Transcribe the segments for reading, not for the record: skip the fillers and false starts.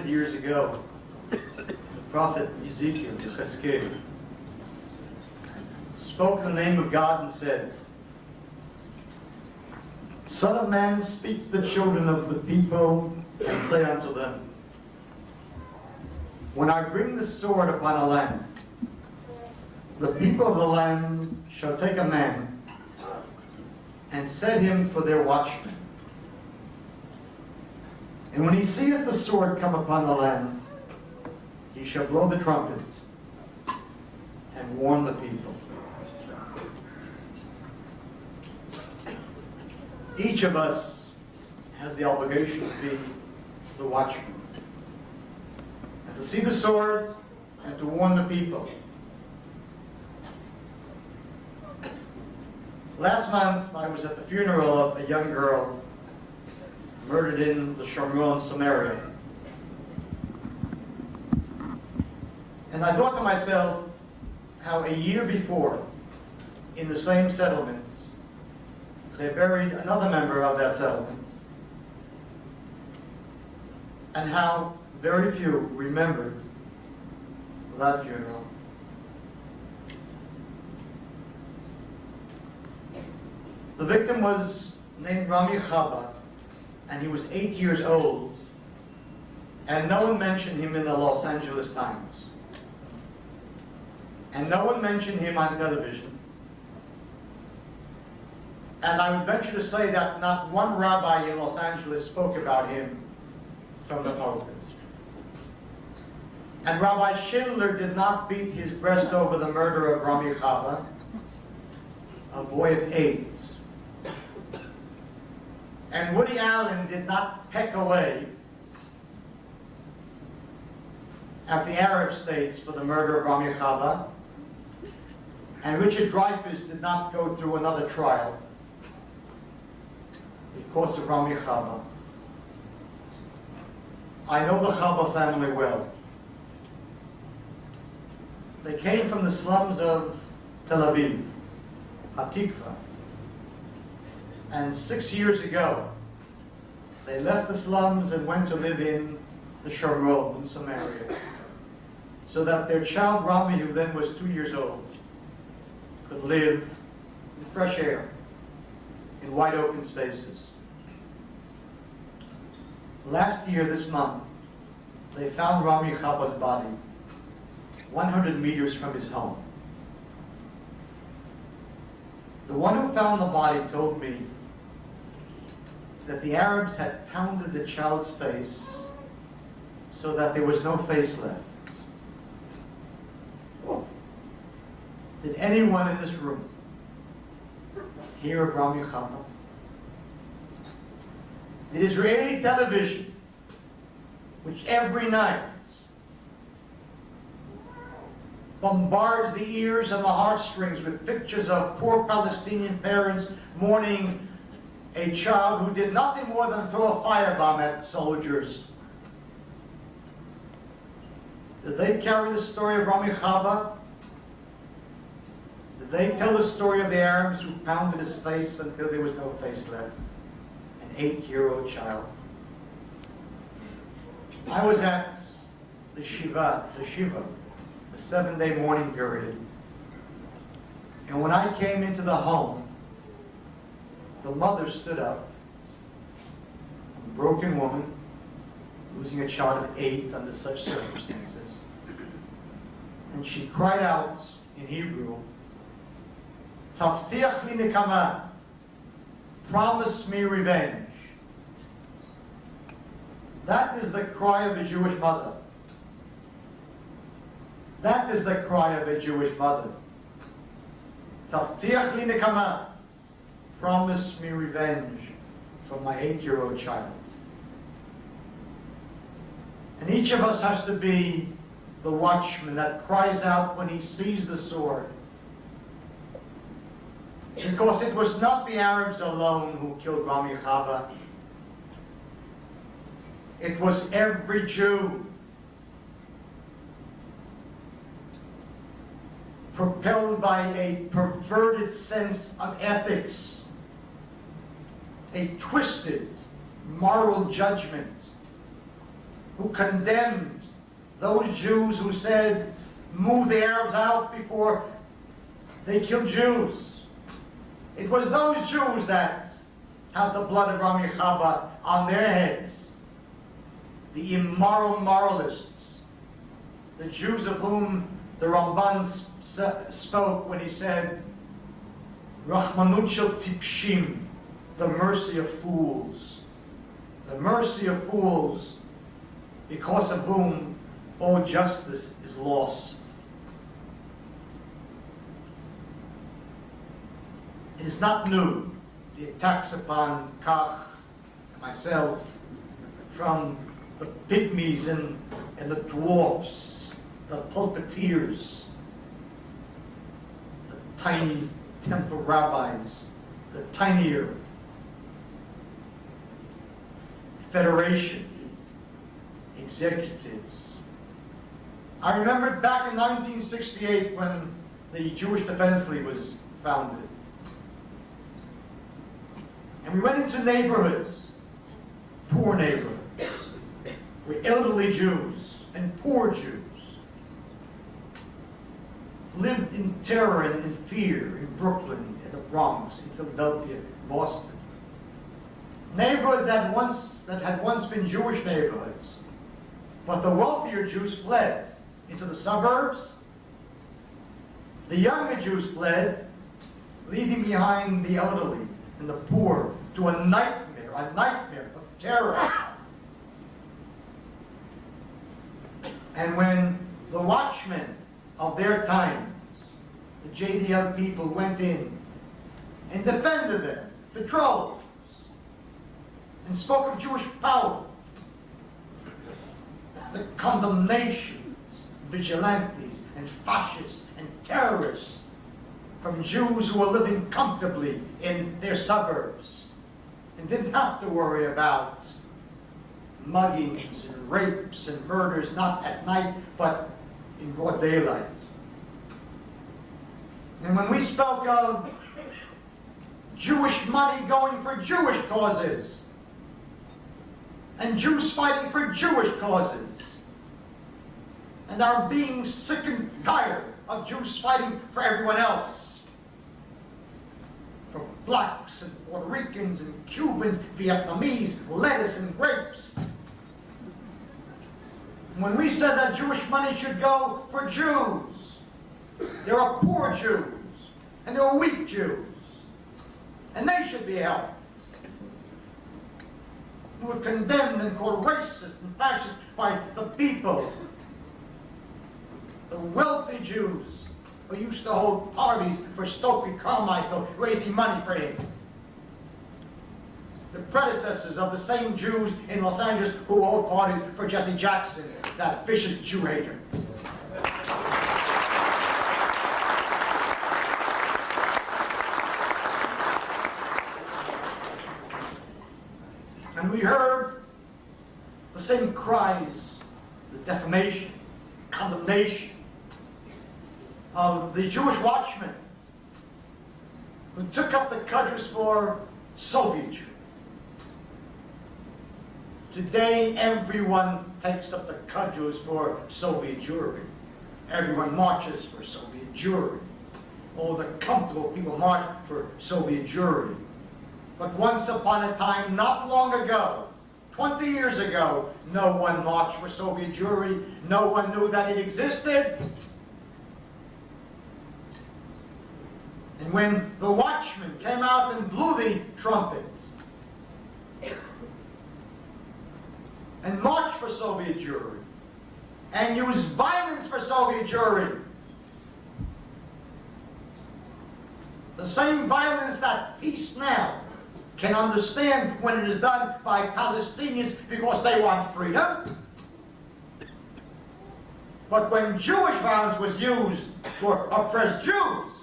400 years ago, the prophet Ezekiel, Cheskel, spoke in the name of God and said, Son of man, speak to the children of the people and say unto them, when I bring the sword upon a land, the people of the land shall take a man and set him for their watchman. And when he seeth the sword come upon the land, he shall blow the trumpet and warn the people. Each of us has the obligation to be the watchman, and to see the sword and to warn the people. Last month, I was at the funeral of a young girl murdered in the Shomron, Samaria. And I thought to myself how a year before, in the same settlement, they buried another member of that settlement, and how very few remembered that funeral. The victim was named Rami Chaba, and he was 8 years old, and no one mentioned him in the Los Angeles Times, and no one mentioned him on television. And I would venture to say that not one rabbi in Los Angeles spoke about him from the pulpit. And Rabbi Schindler did not beat his breast over the murder of Rami Chaba, a boy of 8. And Woody Allen did not peck away at the Arab states for the murder of Rami Chaba. And Richard Dreyfuss did not go through another trial because of Rami Chaba. I know the Chaba family well. They came from the slums of Tel Aviv, Hatikva. And 6 years ago, they left the slums and went to live in the Shomron in Samaria, so that their child Rami, who then was 2 years old, could live in fresh air, in wide open spaces. Last year, this month, they found Rami Chaba's body 100 meters from his home. The one who found the body told me that the Arabs had pounded the child's face so that there was no face left. Did anyone in this room hear of Rami Chaba? The Israeli television, which every night bombards the ears and the heartstrings with pictures of poor Palestinian parents mourning a child who did nothing more than throw a firebomb at soldiers. Did they carry the story of Rami Chaba? Did they tell the story of the Arabs who pounded his face until there was no face left? An 8-year-old child. I was at the Shiva, the 7-day mourning period. And when I came into the home, the mother stood up, a broken woman, losing a child of 8 under such circumstances. And she cried out in Hebrew, Taftiach li nekama, promise me revenge. That is the cry of a Jewish mother. That is the cry of a Jewish mother. Taftiach li nekama, promise me revenge for my 8-year-old child. And each of us has to be the watchman that cries out when he sees the sword. Because it was not the Arabs alone who killed Rami Chaba. It was every Jew, propelled by a perverted sense of ethics, a twisted moral judgment, who condemned those Jews who said, move the Arabs out before they kill Jews. It was those Jews that have the blood of Ram Yechaba on their heads. The immoral moralists, the Jews of whom the Ramban spoke when he said, Rahmanut shel tipshim, the mercy of fools. The mercy of fools, because of whom all justice is lost. It is not new, the attacks upon Kach and myself, from the pygmies and the dwarfs, the pulpiteers, the tiny temple rabbis, the tinier federation executives. I remembered back in 1968 when the Jewish Defense League was founded. And we went into neighborhoods, poor neighborhoods, where elderly Jews and poor Jews lived in terror and in fear in Brooklyn, in the Bronx, in Philadelphia, Boston. Neighborhoods that had once been Jewish neighborhoods, but the wealthier Jews fled into the suburbs. The younger Jews fled, leaving behind the elderly and the poor to a nightmare of terror. And when the watchmen of their times, the JDL people, went in and defended them, patrols, and spoke of Jewish power, the condemnations, vigilantes and fascists and terrorists from Jews who were living comfortably in their suburbs and didn't have to worry about muggings and rapes and murders, not at night, but in broad daylight. And when we spoke of Jewish money going for Jewish causes, and Jews fighting for Jewish causes, and our being sick and tired of Jews fighting for everyone else, for blacks and Puerto Ricans and Cubans, Vietnamese, lettuce and grapes. When we said that Jewish money should go for Jews, there are poor Jews, and there are weak Jews, and they should be helped. We were condemned and called racist and fascist by the people. The wealthy Jews who used to hold parties for Stokely Carmichael, raising money for him. The predecessors of the same Jews in Los Angeles who hold parties for Jesse Jackson, that vicious Jew hater. And we heard the same cries, the defamation, condemnation of the Jewish watchmen who took up the cudgels for Soviet Jews. Today, everyone takes up the cudgels for Soviet Jewry. Everyone marches for Soviet Jewry. All the comfortable people march for Soviet Jewry. But once upon a time, not long ago, 20 years ago, no one marched for Soviet Jewry. No one knew that it existed. And when the watchmen came out and blew the trumpet and marched for Soviet Jewry and used violence for Soviet Jewry, the same violence that peace now can understand when it is done by Palestinians because they want freedom. But when Jewish violence was used for oppressed Jews,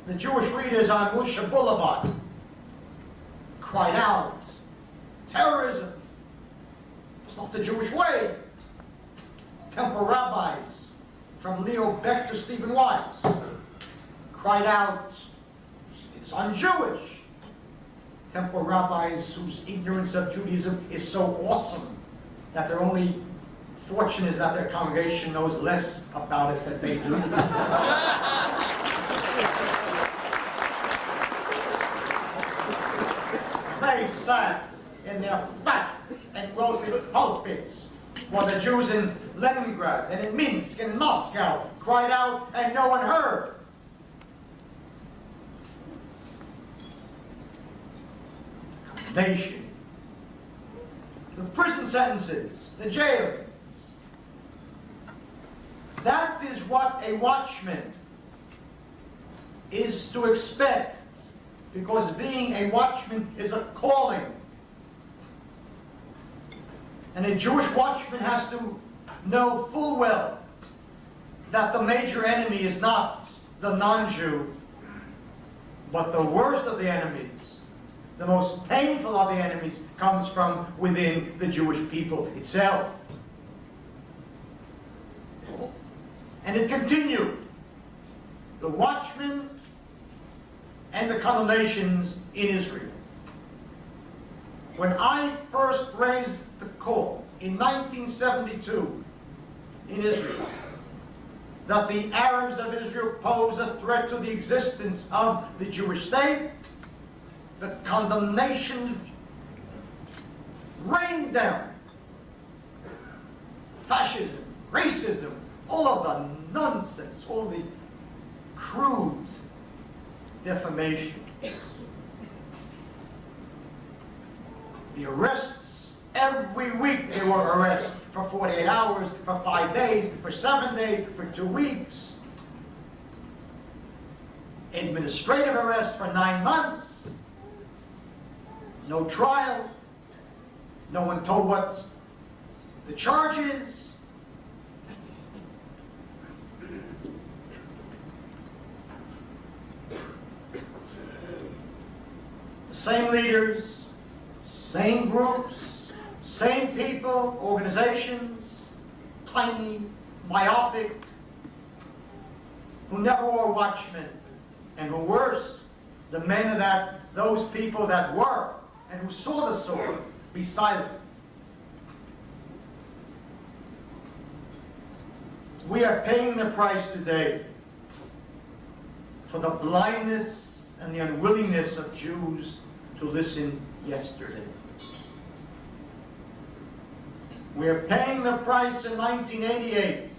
the Jewish leaders on Musha Boulevard cried out, terrorism, it's not the Jewish way. Temple rabbis, from Leo Beck to Stephen Wise, cried out, it's un-Jewish. temple rabbis whose ignorance of Judaism is so awesome that their only fortune is that their congregation knows less about it than they do. They sat in their fat and wealthy pulpits while the Jews in Leningrad and in Minsk and Moscow cried out and no one heard. Nation, the prison sentences, the jailings. That is what a watchman is to expect, because being a watchman is a calling. And a Jewish watchman has to know full well that the major enemy is not the non-Jew, but the worst of the enemies, the most painful of the enemies, comes from within the Jewish people itself. And it continued. The watchmen and the condemnations in Israel. When I first raised the call in 1972 in Israel that the Arabs of Israel pose a threat to the existence of the Jewish state, the condemnation rained down. Fascism, racism, all of the nonsense, all the crude defamation. The arrests, every week there were arrests for 48 hours, for 5 days, for 7 days, for 2 weeks. Administrative arrests for 9 months. No trial. No one told what the charge is. The same leaders, same groups, same people, organizations, tiny, myopic, who never wore watchmen, and who worse, the men of those people that were and who saw the sword be silent. We are paying the price today for the blindness and the unwillingness of Jews to listen yesterday. We are paying the price in 1988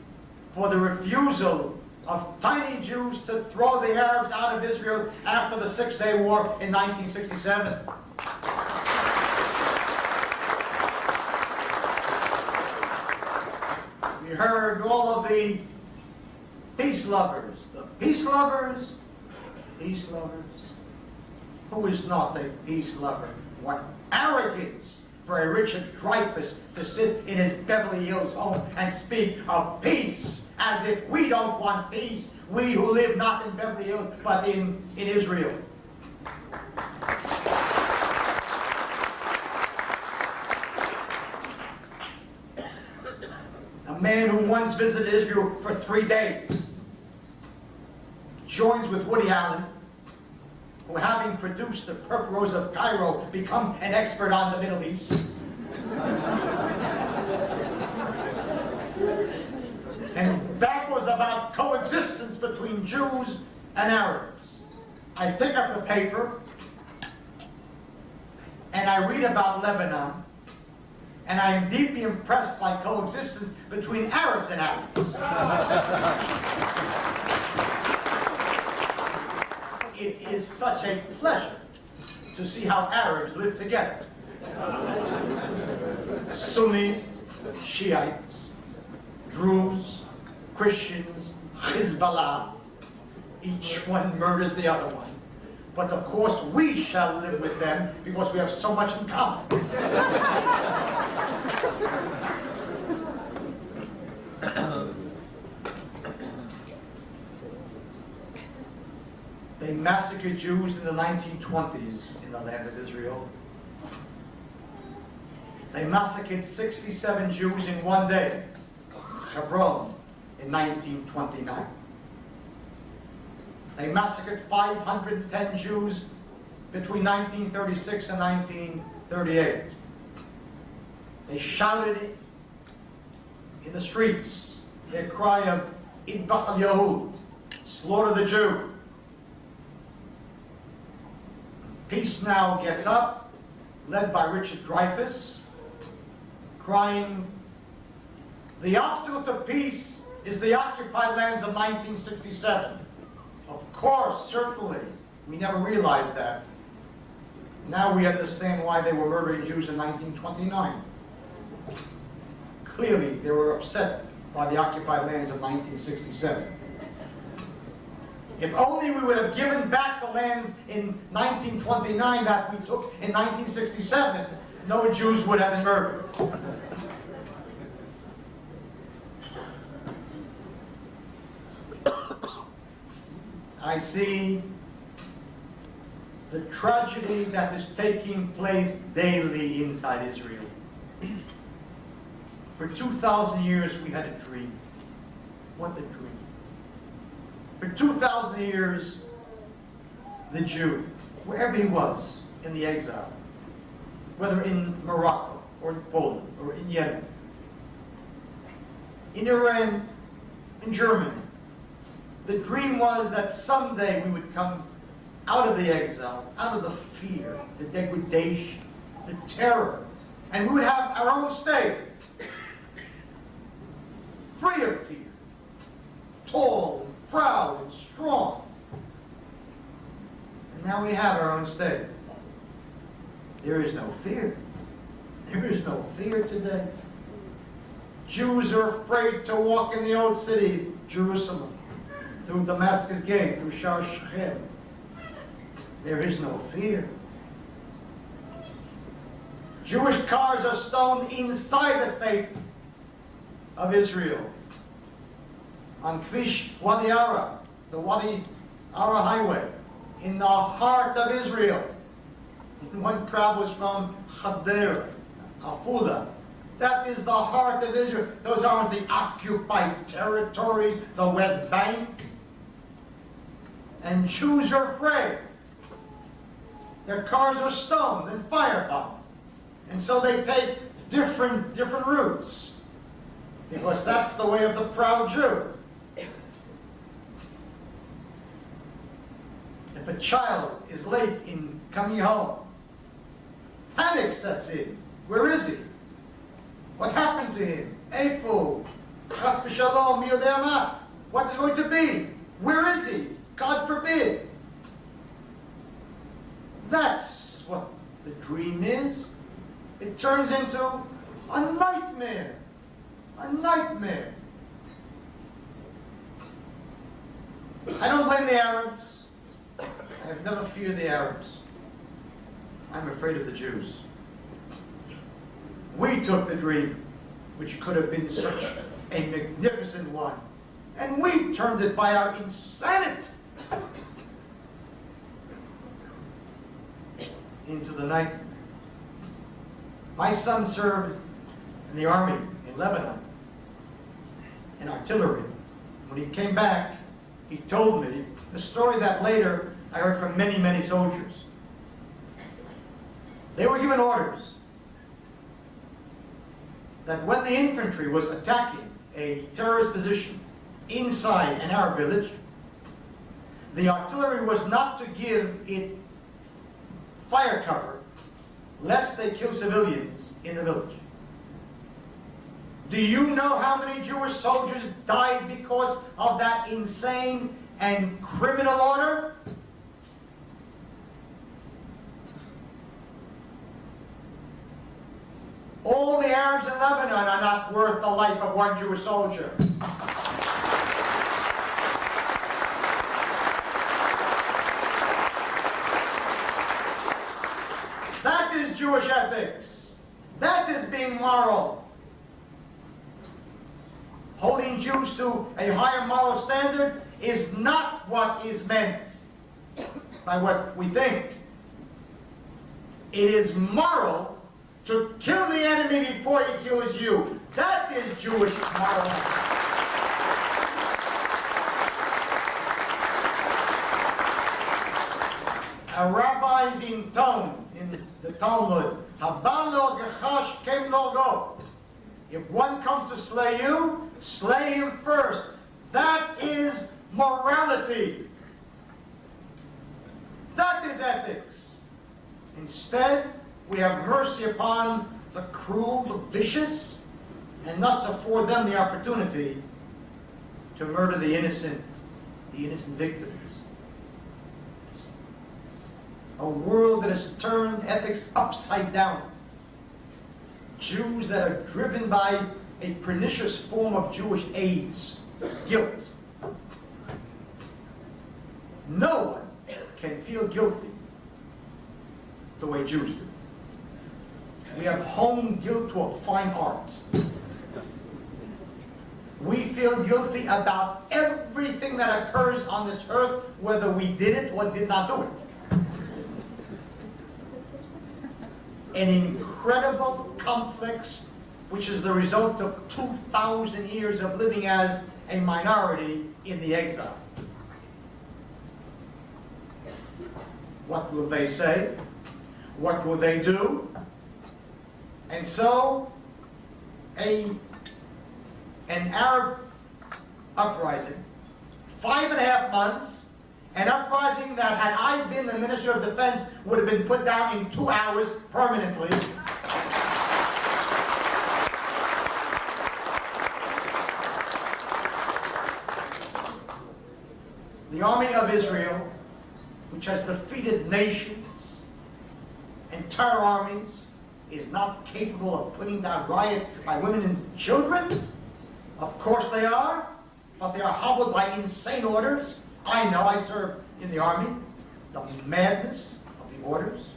for the refusal of tiny Jews to throw the Arabs out of Israel after the Six-Day War in 1967. We heard all of the peace lovers, peace lovers. Who is not a peace lover? What arrogance for a Richard Dreyfuss to sit in his Beverly Hills home and speak of peace as if we don't want peace, we who live not in Beverly Hills but in Israel. A man who once visited Israel for 3 days joins with Woody Allen, who, having produced the Purple Rose of Cairo, becomes an expert on the Middle East. And that was about coexistence between Jews and Arabs. I pick up the paper, and I read about Lebanon, and I am deeply impressed by coexistence between Arabs and Arabs. It is such a pleasure to see how Arabs live together. Sunni, Shiites, Druze, Christians, Hezbollah, each one murders the other one. But of course we shall live with them because we have so much in common. They massacred Jews in the 1920s in the land of Israel. They massacred 67 Jews in one day, Hebron, in 1929. They massacred 510 Jews between 1936 and 1938. They shouted in the streets their cry of Idbah al-Yahud, slaughter the Jew. Peace Now gets up, led by Richard Dreyfuss, crying, the obstacle to peace is the occupied lands of 1967. Of course, certainly, we never realized that. Now we understand why they were murdering Jews in 1929. Clearly, they were upset by the occupied lands of 1967. If only we would have given back the lands in 1929 that we took in 1967, no Jews would have been murdered. I see the tragedy that is taking place daily inside Israel. For 2,000 years we had a dream. What a dream. For 2,000 years, the Jew, wherever he was in the exile, whether in Morocco or in Poland or in Yemen, in Iran, in Germany, the dream was that someday we would come out of the exile, out of the fear, the degradation, the terror, and we would have our own state, free of fear, tall, and proud, and strong. And now we have our own state. There is no fear. There is no fear today. Jews are afraid to walk in the old city, Jerusalem, through Damascus Gate, through Shar Shechem. There is no fear. Jewish cars are stoned inside the state of Israel. On Kvish Wadi Ara, the Wadi Ara highway, in the heart of Israel. One travels from Hadera, Afula. That is the heart of Israel. Those aren't the occupied territories, the West Bank. And Jews are afraid. Their cars are stoned and firebombed. And so they take different routes. Because that's the way of the proud Jew. If a child is late in coming home, panic sets in. Where is he? What happened to him? Eifu, Chas v'shalom, mi yodea ma. What is going to be? Where is he? God forbid. That's what the dream is. It turns into a nightmare. A nightmare. I don't blame the Arabs. I have never feared the Arabs. I'm afraid of the Jews. We took the dream, which could have been such a magnificent one, and we turned it by our insanity into the nightmare. My son served in the army in Lebanon, in artillery. When he came back, he told me a story that later I heard from many, many soldiers. They were given orders that when the infantry was attacking a terrorist position inside an Arab village, the artillery was not to give it fire cover lest they kill civilians in the village. Do you know how many Jewish soldiers died because of that insane and criminal order? All the Arabs in Lebanon are not worth the life of one Jewish soldier. That is Jewish ethics. That is being moral. Holding Jews to a higher moral standard is not what is meant by what we think. It is moral to kill the enemy before he kills you. That is Jewish moral. rabbis intone in the Talmud, Haba lo gechash kem lo go. If one comes to slay you, slay him first. That is morality. That is ethics. Instead, we have mercy upon the cruel, the vicious, and thus afford them the opportunity to murder the innocent victims. A world that has turned ethics upside down. Jews that are driven by a pernicious form of Jewish AIDS, guilt. No one can feel guilty the way Jews do. We have honed guilt to a fine art. We feel guilty about everything that occurs on this earth, whether we did it or did not do it. An incredible complex which is the result of 2,000 years of living as a minority in the exile. What will they say? What will they do? And so, an Arab uprising, 5.5 months, an uprising that, had I been the Minister of Defense, would have been put down in 2 hours permanently. The army of Israel, which has defeated nations and terror armies, is not capable of putting down riots by women and children? Of course they are, but they are hobbled by insane orders. I know, I served in the army. The madness of the orders.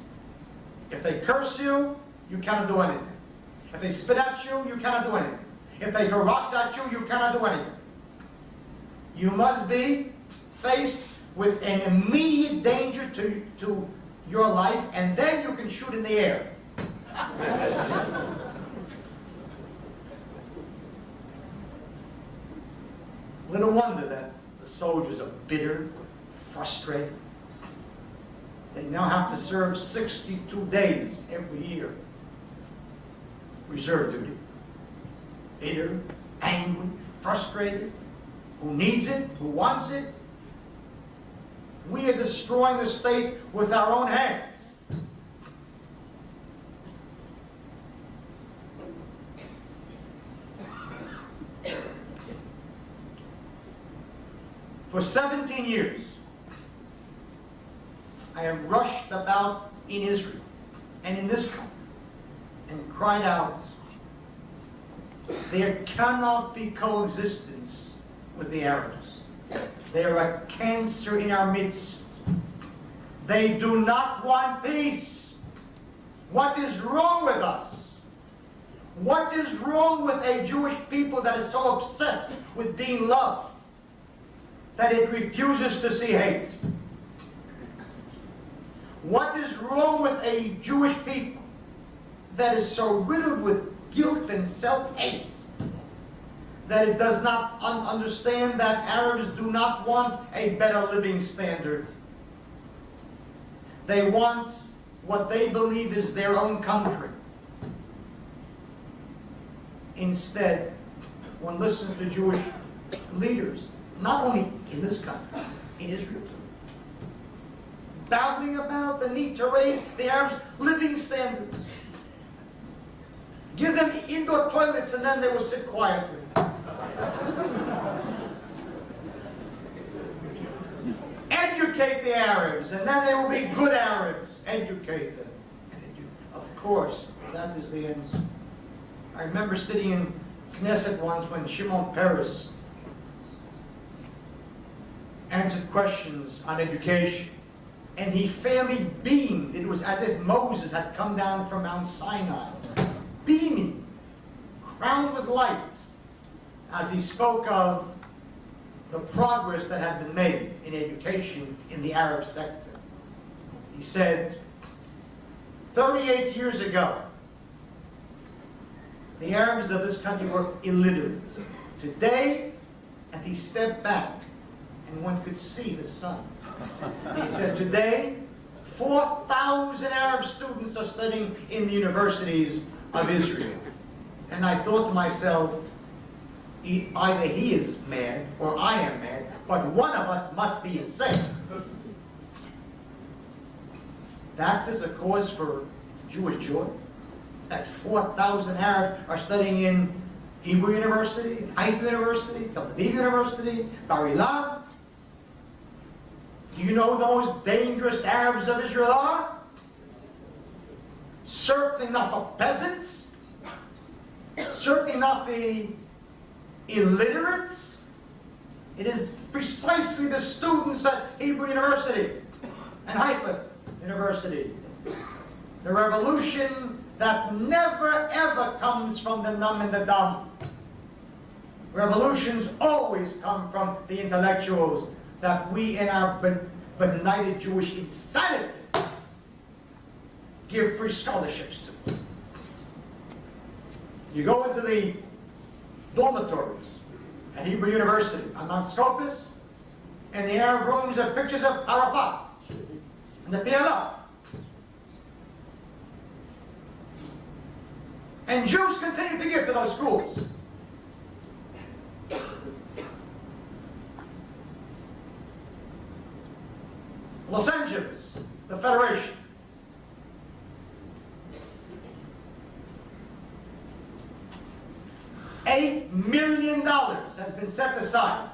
If they curse you, you cannot do anything. If they spit at you, you cannot do anything. If they throw rocks at you, you cannot do anything. You must be faced with an immediate danger to your life, and then you can shoot in the air. Little wonder that the soldiers are bitter, frustrated. They now have to serve 62 days every year. Reserve duty. Bitter, angry, frustrated. Who needs it? Who wants it? We are destroying the state with our own hands. For 17 years, I have rushed about in Israel and in this country and cried out, there cannot be coexistence with the Arabs. They are a cancer in our midst. They do not want peace. What is wrong with us? What is wrong with a Jewish people that is so obsessed with being loved that it refuses to see hate? What is wrong with a Jewish people that is so riddled with guilt and self-hate that it does not understand that Arabs do not want a better living standard? They want what they believe is their own country. Instead, one listens to Jewish leaders, not only in this country, in Israel too, babbling about the need to raise the Arabs' living standards. Give them indoor toilets and then they will sit quietly. Educate the Arabs and then they will be good Arabs. Educate them. Of course, that is the answer. I remember sitting in Knesset once when Shimon Peres answered questions on education, and he fairly beamed. It was as if Moses had come down from Mount Sinai, beaming, crowned with light, as he spoke of the progress that had been made in education in the Arab sector. He said, 38 years ago, the Arabs of this country were illiterate. Today, and he stepped back, and one could see the sun. He said, today, 4,000 Arab students are studying in the universities of Israel. And I thought to myself, either he is mad or I am mad, but one of us must be insane. That is a cause for Jewish joy. That 4,000 Arabs are studying in Hebrew University, Haifa University, Tel Aviv University, Bar Ilan. Do you know who the most dangerous Arabs of Israel are? Certainly not the peasants. Certainly not the illiterates. It is precisely the students at Hebrew University and Haifa University. The revolution that never ever comes from the numb and the dumb. Revolutions always come from the intellectuals that we in our benighted Jewish insanity give free scholarships to. You go into the dormitories at Hebrew University on Mount Scopus, and the Arab rooms have pictures of Arafat and the PLO. And Jews continue to give to those schools. Los Angeles, the Federation. $8 million has been set aside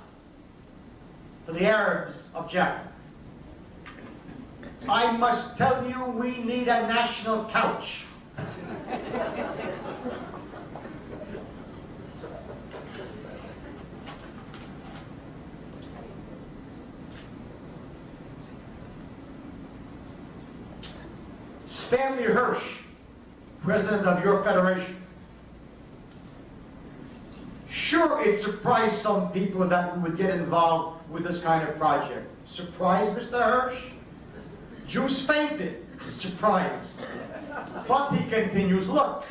for the Arabs of Jaffa. I must tell you, we need a national couch. Stanley Hirsch, president of your federation. Sure, it surprised some people that we would get involved with this kind of project. Surprised, Mr. Hirsch? Jews fainted, surprised. But he continues, look,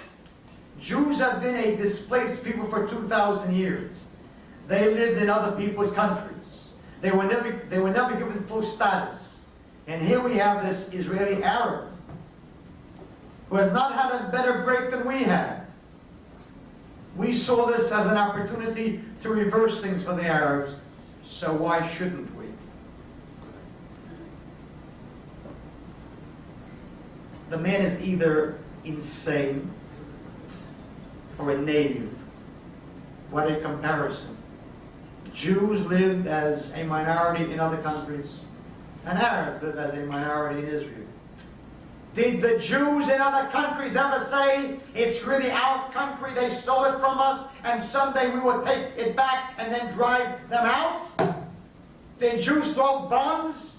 Jews have been a displaced people for 2,000 years. They lived in other people's countries. They were never given full status. And here we have this Israeli Arab who has not had a better break than we had. We saw this as an opportunity to reverse things for the Arabs, so why shouldn't we? The man is either insane or a native. What a comparison. Jews lived as a minority in other countries, and Arabs lived as a minority in Israel. Did the Jews in other countries ever say, it's really our country, they stole it from us, and someday we will take it back and then drive them out? Did Jews throw bombs?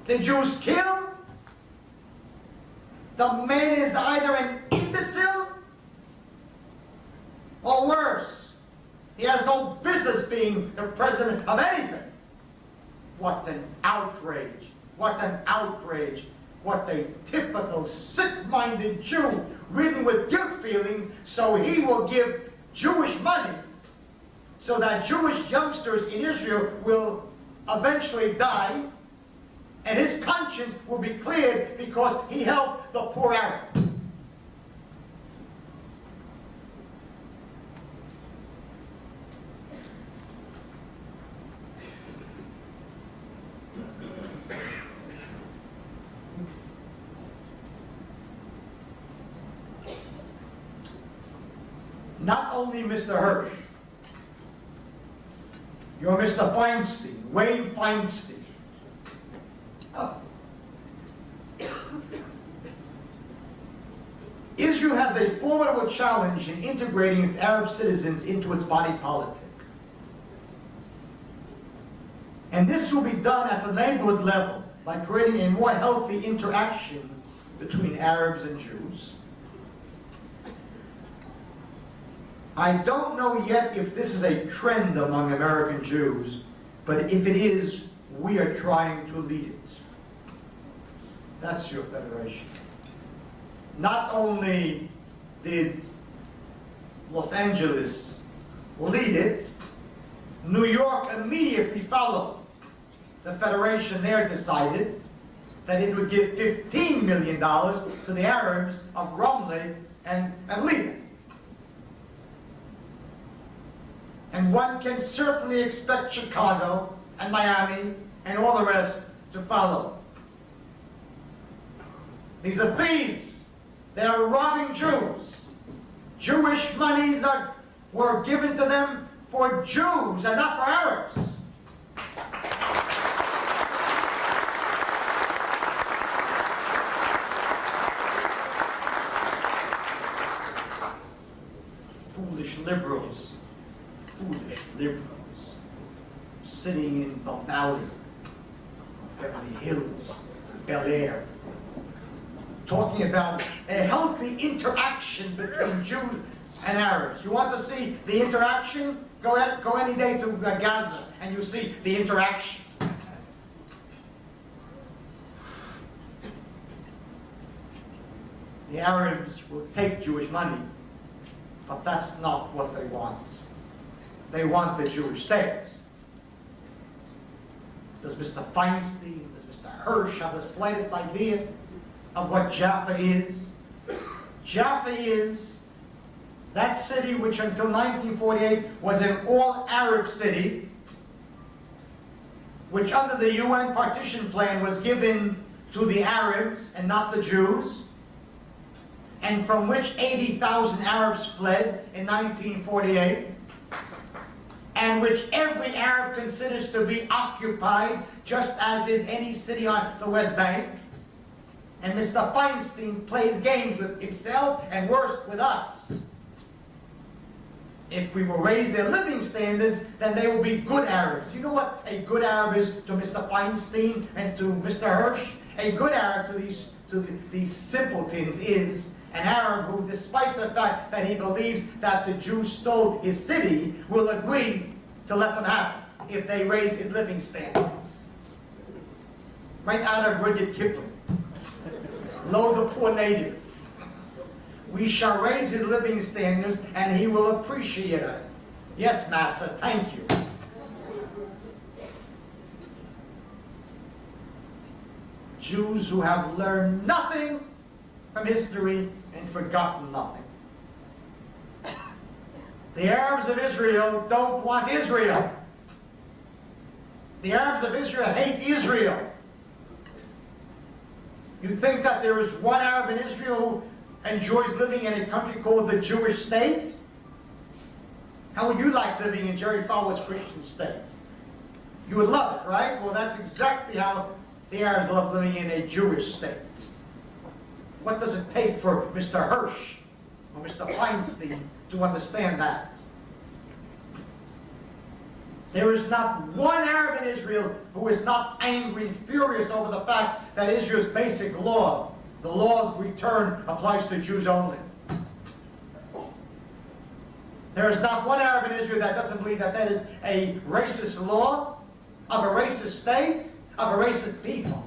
Did Jews kill? The man is either an imbecile or worse. He has no business being the president of anything. What an outrage. What an outrage. What a typical sick-minded Jew ridden with guilt feelings, so he will give Jewish money so that Jewish youngsters in Israel will eventually die, and his conscience will be cleared because he helped the poor Arab. Not only Mr. Hirsch, you're Mr. Feinstein, Wayne Feinstein. Israel has a formidable challenge in integrating its Arab citizens into its body politic. And this will be done at the neighborhood level by creating a more healthy interaction between Arabs and Jews. I don't know yet if this is a trend among American Jews, but if it is, we are trying to lead it. That's your federation. Not only did Los Angeles lead it, New York immediately followed. the Federation there decided that it would give $15 million to the Arabs of Romley and Lebanon. And one can certainly expect Chicago and Miami and all the rest to follow. These are thieves. They are robbing Jews. Jewish monies were given to them for Jews and not for Arabs. Foolish liberals, sitting in the valley, Beverly Hills, Bel Air, talking about a healthy interaction between Jews and Arabs. You want to see the interaction? Go any day to Gaza and you see the interaction. The Arabs will take Jewish money, but that's not what they want. They want the Jewish state. Does Mr. Feinstein, does Mr. Hirsch have the slightest idea of what Jaffa is? Jaffa is that city which until 1948 was an all-Arab city, which under the UN partition plan was given to the Arabs and not the Jews, and from which 80,000 Arabs fled in 1948, and which every Arab considers to be occupied, just as is any city on the West Bank. And Mr. Feinstein plays games with himself and worse with us. If we will raise their living standards, then they will be good Arabs. Do you know what a good Arab is to Mr. Feinstein and to Mr. Hirsch? A good Arab to these simpletons is an Arab who, despite the fact that he believes that the Jews stole his city, will agree to let them have it if they raise his living standards. Right out of Rudyard Kipling. Lo, the poor native. We shall raise his living standards and he will appreciate it. Yes, Massa, thank you. Jews who have learned nothing from history and forgotten nothing. The Arabs of Israel don't want Israel. The Arabs of Israel hate Israel. You think that there is one Arab in Israel who enjoys living in a country called the Jewish state? How would you like living in Jerry Falwell's Christian state? You would love it, right? Well, that's exactly how the Arabs love living in a Jewish state. What does it take for Mr. Hirsch or Mr. Feinstein to understand that? There is not one Arab in Israel who is not angry and furious over the fact that Israel's basic law, the law of return, applies to Jews only. There is not one Arab in Israel that doesn't believe that that is a racist law, of a racist state, of a racist people.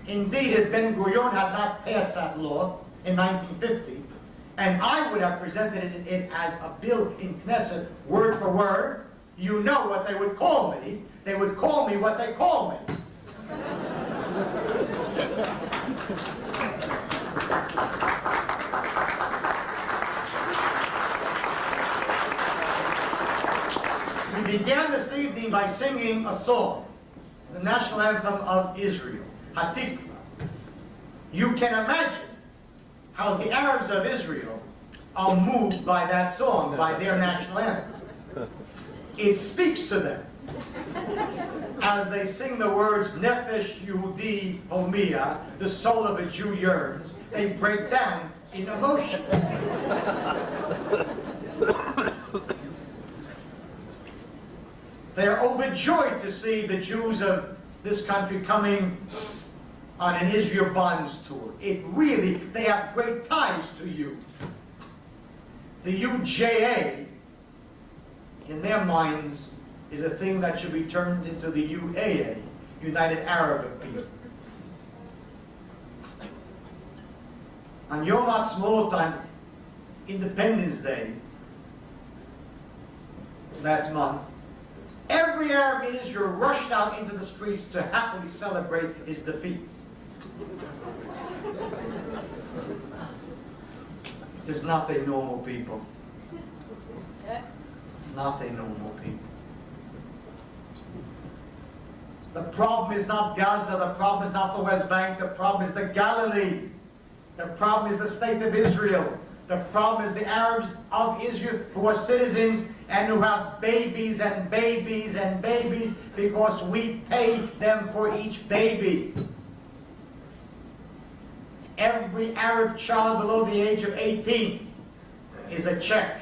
Indeed, if Ben-Gurion had not passed that law in 1950, and I would have presented it as a bill in Knesset, word for word, you know what they would call me. They would call me what they call me. We began this evening by singing a song, the national anthem of Israel, Hatikva. You can imagine how the Arabs of Israel are moved by that song, by their national anthem. It speaks to them. As they sing the words, Nefesh Yehudi Homia, the soul of a Jew yearns, they break down in emotion. They are overjoyed to see the Jews of this country coming on an Israel Bonds tour. They have great ties to you. The UJA, in their minds, is a thing that should be turned into the UAA, United Arab People. On Yom Ha'atzmaut, on Independence Day, last month, Every Arab in Israel rushed out into the streets to happily celebrate his defeat. It is not a normal people. Not a normal people. The problem is not Gaza, the problem is not the West Bank, the problem is the Galilee. The problem is the state of Israel. The problem is the Arabs of Israel who are citizens and who have babies and babies and babies because we pay them for each baby. Every Arab child below the age of 18 is a check,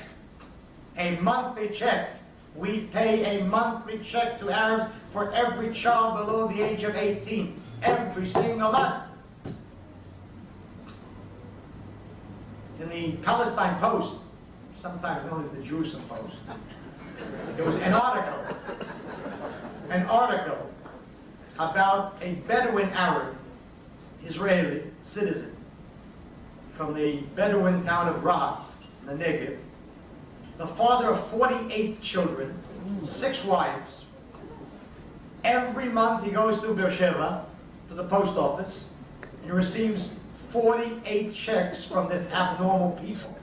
a monthly check. We pay a monthly check to Arabs for every child below the age of 18, every single month. In the Palestine Post, sometimes known as the Jerusalem Post, there was an article about a Bedouin Arab, Israeli citizen from the Bedouin town of Rabbi, in the Negev, the father of 48 children, 6 wives. Every month he goes to Beersheba, to the post office, and he receives 48 checks from this abnormal people.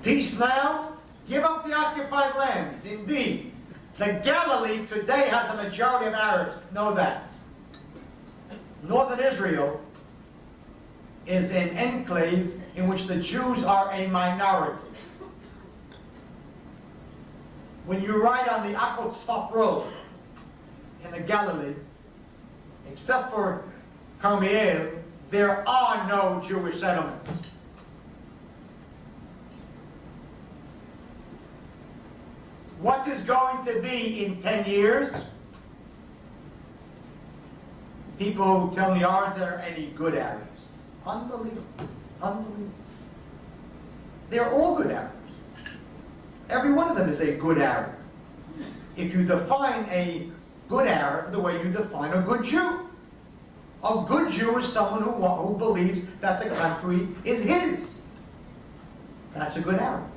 Peace now, give up the occupied lands. Indeed, the Galilee today has a majority of Arabs. Know that. Northern Israel is an enclave in which the Jews are a minority. When you ride on the Akot Tzfat Road in the Galilee, except for Carmiel, there are no Jewish settlements. What is going to be in 10 years? People tell me, aren't there any good Arabs? Unbelievable. Unbelievable. They're all good Arabs. Every one of them is a good Arab. If you define a good Arab the way you define a good Jew. A good Jew is someone who believes that the country is his. That's a good Arab.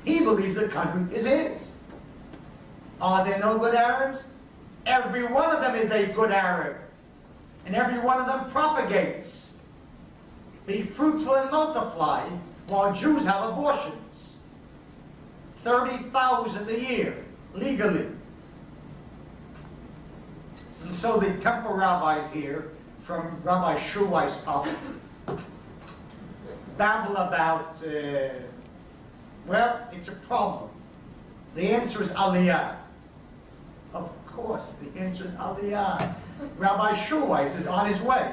He believes the country is his. Are there no good Arabs? Every one of them is a good Arab. And every one of them propagates. Be fruitful and multiply, while Jews have abortions. 30,000 a year, legally. And so the temple rabbis here, from Rabbi Shulweiss up, babble about, well, it's a problem. The answer is Aliyah. Of course, the answer is Aliyah. Rabbi Shulweiss is on his way.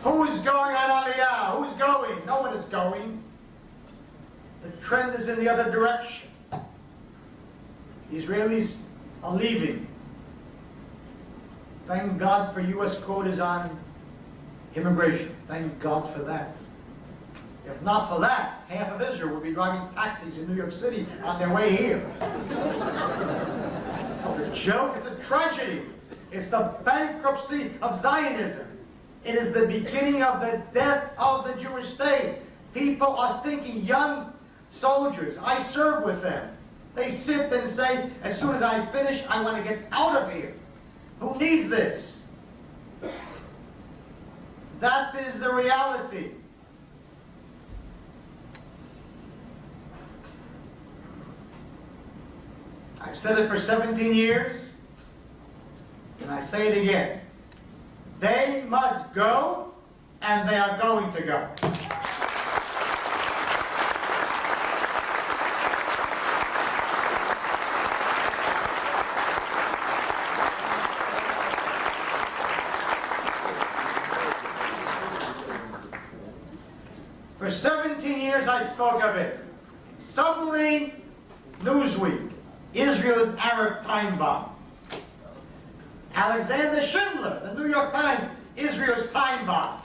Who's going on Aliyah? Who's going? No one is going. The trend is in the other direction. The Israelis are leaving. Thank God for U.S. quotas on immigration. Thank God for that. If not for that, half of Israel would be driving taxis in New York City on their way here. It's not a joke, it's a tragedy. It's the bankruptcy of Zionism. It is the beginning of the death of the Jewish state. People are thinking, young soldiers, I serve with them. They sit and say, as soon as I finish, I want to get out of here. Who needs this? That is the reality. I've said it for 17 years, and I say it again. They must go, and they are going to go. For 17 years I spoke of it. Suddenly, Newsweek, Israel's Arab time bomb. Alexander Schindler, the New York Times, Israel's time bomb.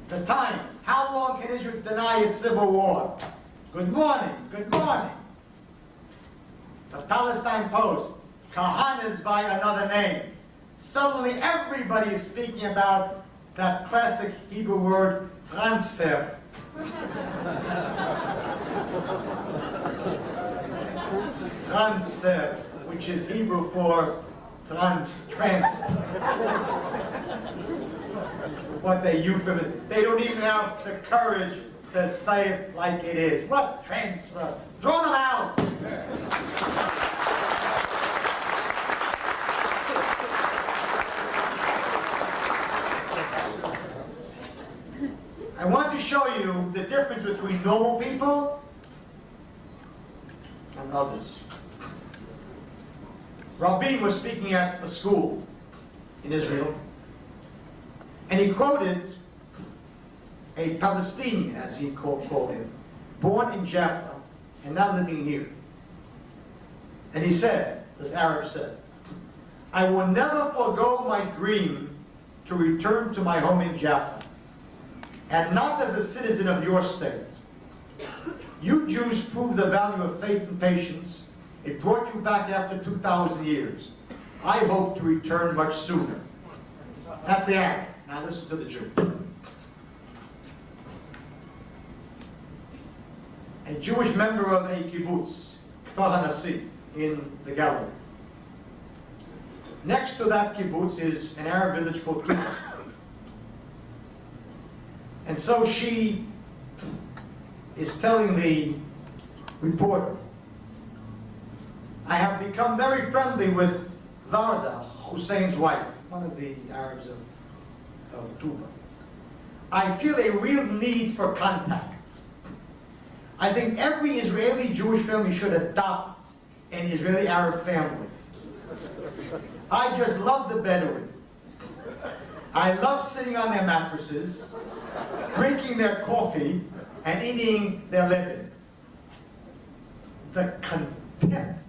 The Times, how long can Israel deny its civil war? Good morning, good morning. The Palestine Post, Kahanes by another name. Suddenly everybody is speaking about that classic Hebrew word, transfer. Transfer, which is Hebrew for transfer. What they euphemize. They don't even have the courage to say it like it is. What transfer? Throw them out! I want to show you the difference between normal people and others. Rabbi was speaking at a school in Israel, and he quoted a Palestinian, as he called him, born in Jaffa and now living here. And he said, this Arab said, "I will never forego my dream to return to my home in Jaffa, and not as a citizen of your state. You Jews proved the value of faith and patience. It brought you back after 2,000 years. I hope to return much sooner." That's the Arab. Now listen to the Jew. A Jewish member of a kibbutz, Kahane, in the Galilee. Next to that kibbutz is an Arab village called Hilton. And so she is telling the reporter, "I have become very friendly with Varda, Hussein's wife," one of the Arabs of Tuba. "I feel a real need for contacts. I think every Israeli Jewish family should adopt an Israeli Arab family. I just love the Bedouin. I love sitting on their mattresses, drinking their coffee, and eating their living. The contempt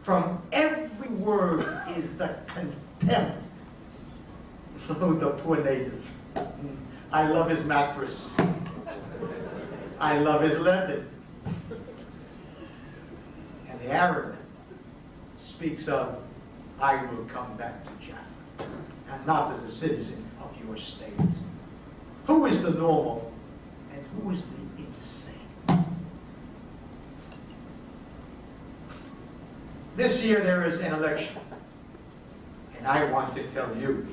from every word is the contempt." Oh, the poor native. "I love his mattress. I love his leather." And the Arab speaks of, "I will come back to Jaffa, and not as a citizen of your state." Who is the normal and who is the insane? This year there is an election, and I want to tell you,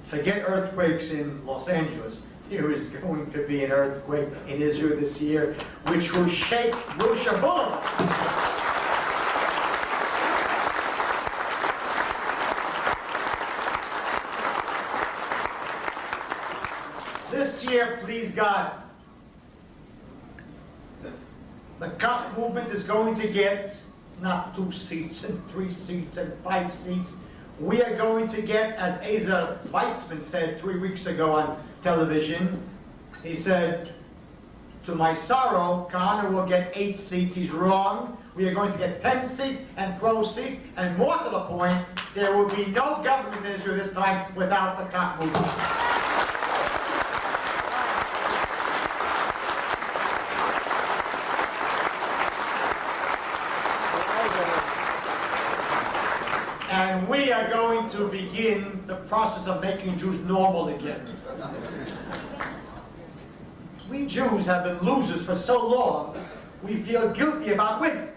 forget earthquakes in Los Angeles. There is going to be an earthquake in Israel this year, which will shake Rosh Boulevard. This year, please God, the Kahane movement is going to get not 2 seats and 3 seats and 5 seats. We are going to get, as Asa Weitzman said 3 weeks ago on television, he said, "To my sorrow, Kahane will get 8 seats. He's wrong. We are going to get 10 seats and 12 seats, and more to the point, there will be no government in Israel this time without the Kahane movement." And we are going to begin the process of making Jews normal again. We Jews have been losers for so long, we feel guilty about winning.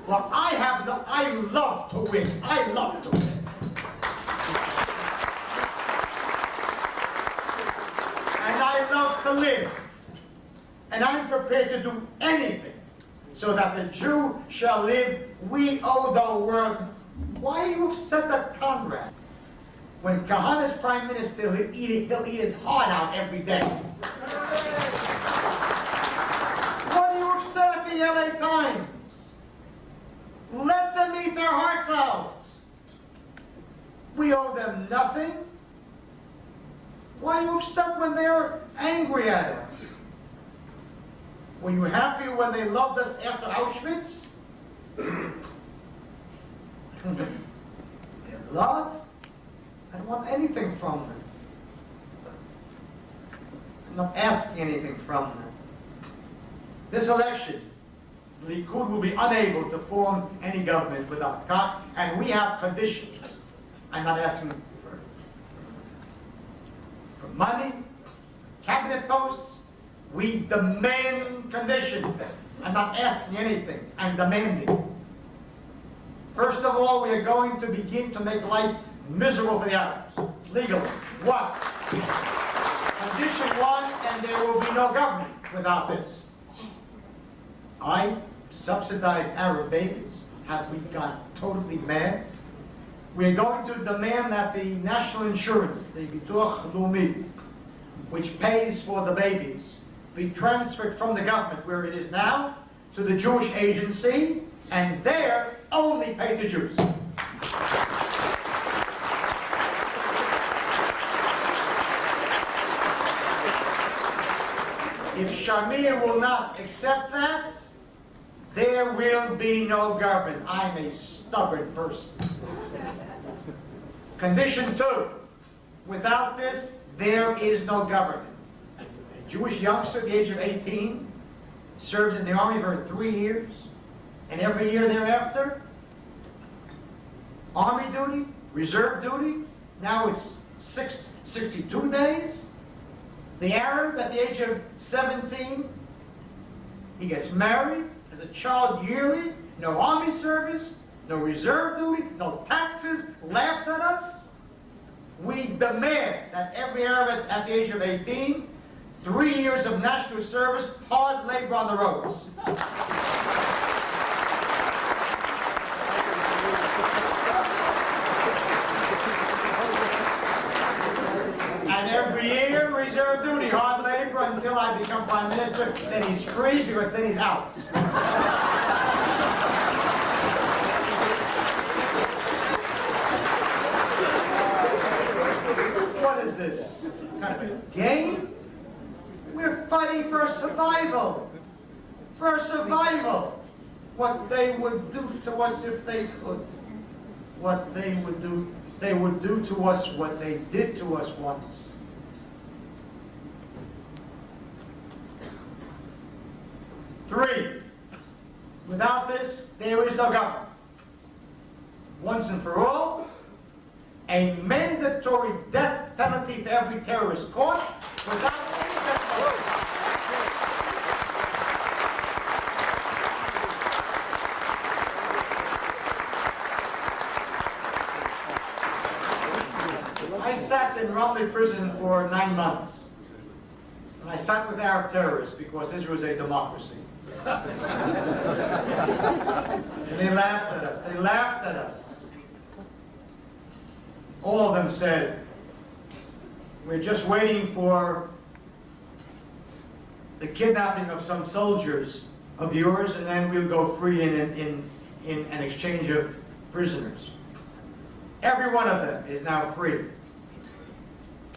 Well, I love to win. I love to win. And I love to live. And I'm prepared to do anything so that the Jew shall live. We owe the world. Why are you upset at Conrad? When Kahane's prime minister, he'll eat his heart out every day. What are you upset at the LA Times? Let them eat their hearts out. We owe them nothing. Why are you upset when they're angry at us? Were you happy when they loved us after Auschwitz? Their love? I don't want anything from them. I'm not asking anything from them. This election, Likud will be unable to form any government without Kach, and we have conditions. I'm not asking for money, cabinet posts. We demand conditions. I'm not asking anything. I'm demanding. First of all, we are going to begin to make life miserable for the Arabs, legally. What? Condition one, and there will be no government without this. I subsidize Arab babies. Have we got totally mad? We're going to demand that the national insurance, the Bituach Leumi, which pays for the babies, be transferred from the government where it is now to the Jewish agency, and there only pay the Jews. If Shamir will not accept that, there will be no government. I'm a stubborn person. Condition two, without this, there is no government. A Jewish youngster at the age of 18 serves in the army for 3 years, and every year thereafter, army duty, reserve duty, now it's 62 days. The Arab at the age of 17, he gets married, has a child yearly, no army service, no reserve duty, no taxes, laughs at us. We demand that every Arab at the age of 18, 3 years of national service, hard labor on the roads. And every year, reserve duty, hard labor until I become prime minister. Then he's free because then he's out. What is this? Kind of a game? We're fighting for survival. For survival. What they would do to us if they could. What they would do to us what they did to us once. Three, without this, there is no government. Once and for all, a mandatory death penalty for every terrorist caught without any death penalty. I sat in Rabbi prison for 9 months. And I sat with Arab terrorists because Israel is a democracy. And they laughed at us. They laughed at us. All of them said, we're just waiting for the kidnapping of some soldiers of yours, and then we'll go free in an exchange of prisoners. Every one of them is now free.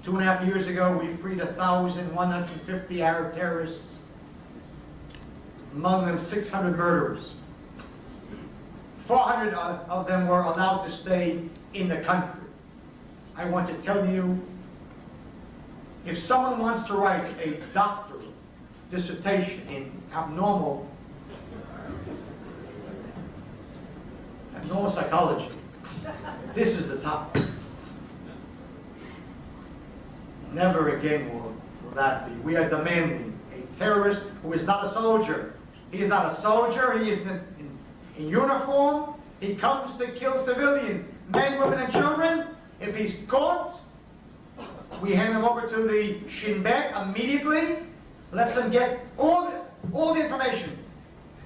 2.5 years ago, we freed 1,150 Arab terrorists, among them 600 murderers. 400 of them were allowed to stay in the country. I want to tell you, if someone wants to write a doctoral dissertation in abnormal psychology, this is the topic. Never again will that be. We are demanding a terrorist who is not a soldier. He is not a soldier. He is in uniform. He comes to kill civilians, men, women, and children. If he's caught, we hand him over to the Shin Bet immediately. Let them get all the information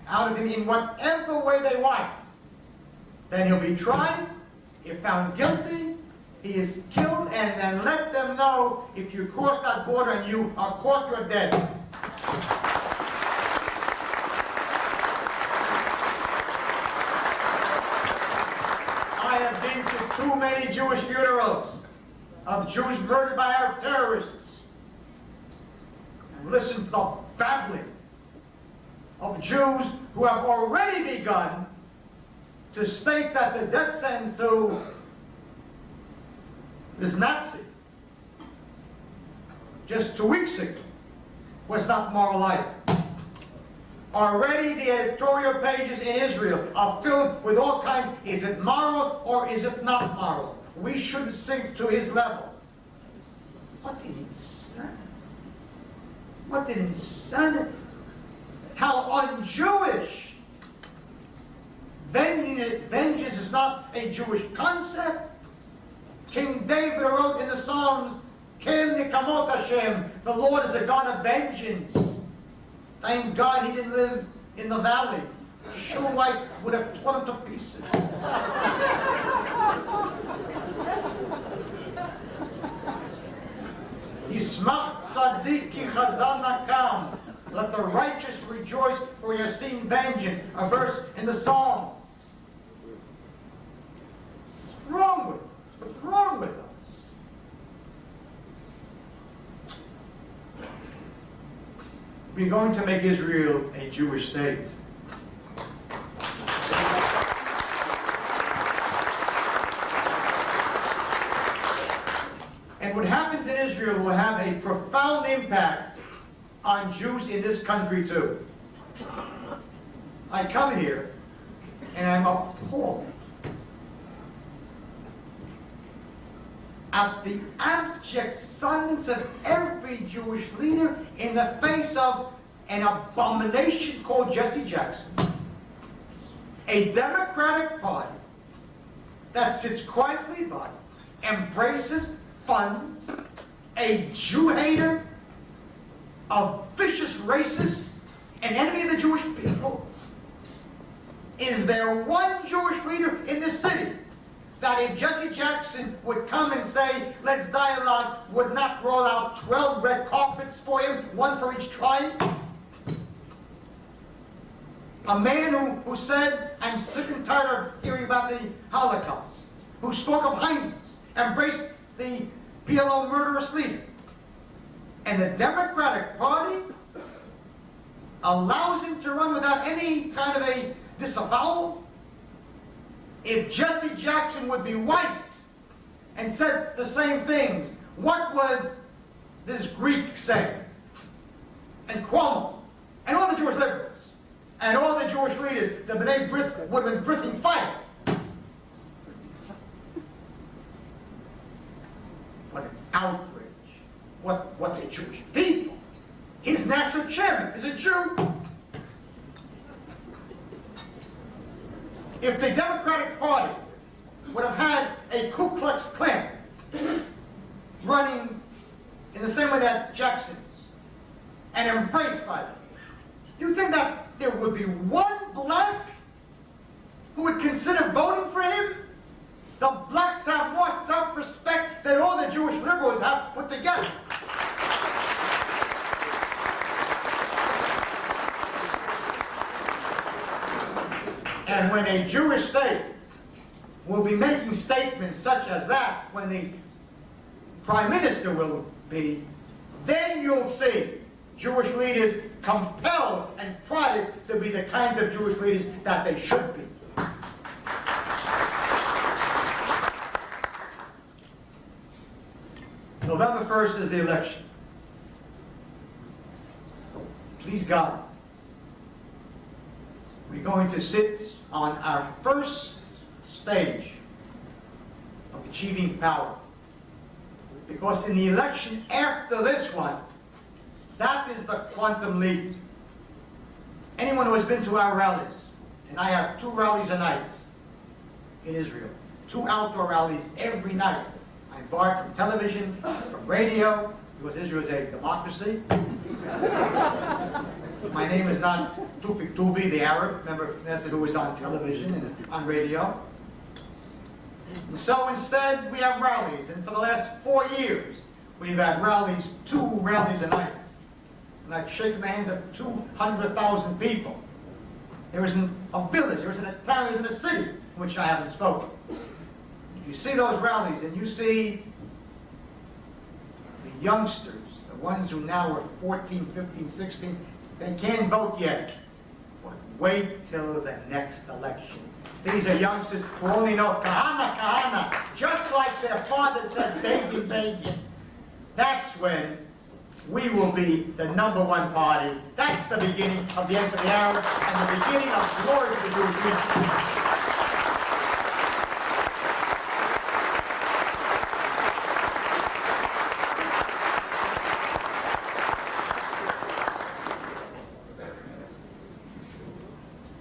out of him in whatever way they want. Then he'll be tried. If found guilty, he is killed, and then let them know if you cross that border and you are caught, you're dead. I have been to too many Jewish funerals of Jews murdered by Arab terrorists and listened to the babbling of Jews who have already begun to state that the death sentence to this Nazi just 2 weeks ago was not moral life. Already the editorial pages in Israel are filled with all kinds. Is it moral or is it not moral? We should sink to his level. What an insanity. What an insanity. How un-Jewish. Vengeance is not a Jewish concept. King David wrote in the Psalms, Kel Nikamot Hashem, the Lord is a God of vengeance. Thank God he didn't live in the valley. Shulweiss would have torn him to pieces. Yismach tzadiki chazanakam. Let the righteous rejoice, for you are seeing vengeance. A verse in the Psalms. What's wrong with us? What's wrong with us? We're going to make Israel a Jewish state. And what happens in Israel will have a profound impact on Jews in this country too. I come here and I'm appalled at the abject silence of every Jewish leader in the face of an abomination called Jesse Jackson. A Democratic Party that sits quietly by, embraces, funds, a Jew hater, a vicious racist, an enemy of the Jewish people. Is there one Jewish leader in this city that if Jesse Jackson would come and say, let's dialogue, would not roll out 12 red carpets for him, one for each tribe? A man who said, I'm sick and tired of hearing about the Holocaust, who spoke of Heinz, embraced the PLO murderous leader. And the Democratic Party allows him to run without any kind of a disavowal? If Jesse Jackson would be white and said the same things, what would this Greek say? And Cuomo, and all the Jewish liberals, and all the Jewish leaders, the B'nai B'rith would have been breathing fire. What an outrage. What the Jewish people. His national chairman is a Jew. If the Democratic Party would have had a Ku Klux Klan running in the same way that Jackson's and embraced by them, do you think that there would be one black who would consider voting for him? The blacks have more self-respect than all the Jewish liberals have put together. And when a Jewish state will be making statements such as that, when the Prime Minister will be, then you'll see Jewish leaders compelled and prodded to be the kinds of Jewish leaders that they should be. November 1st is the election. Please God, we're going to sit on our first stage of achieving power. Because in the election after this one, that is the quantum leap. Anyone who has been to our rallies, and I have 2 rallies a night in Israel, 2 outdoor rallies every night. I'm barred from television, from radio, because Israel is a democracy. My name is not Tufik Tubi, the Arab, member of Knesset, who was on television and on radio. And so instead, we have rallies. And for the last 4 years, we've had rallies, 2 rallies a night. And I've shaken the hands of 200,000 people. There isn't a village, there isn't a town, there isn't a city in which I haven't spoken. If you see those rallies and you see the youngsters, the ones who now are 14, 15, 16, they can't vote yet. But wait till the next election. These are youngsters who only know Kahane, Kahane, just like their father said, Begin, Begin. That's when we will be the #1 party. That's the beginning of the end for the Arabs and the beginning of glory for the Jewish people.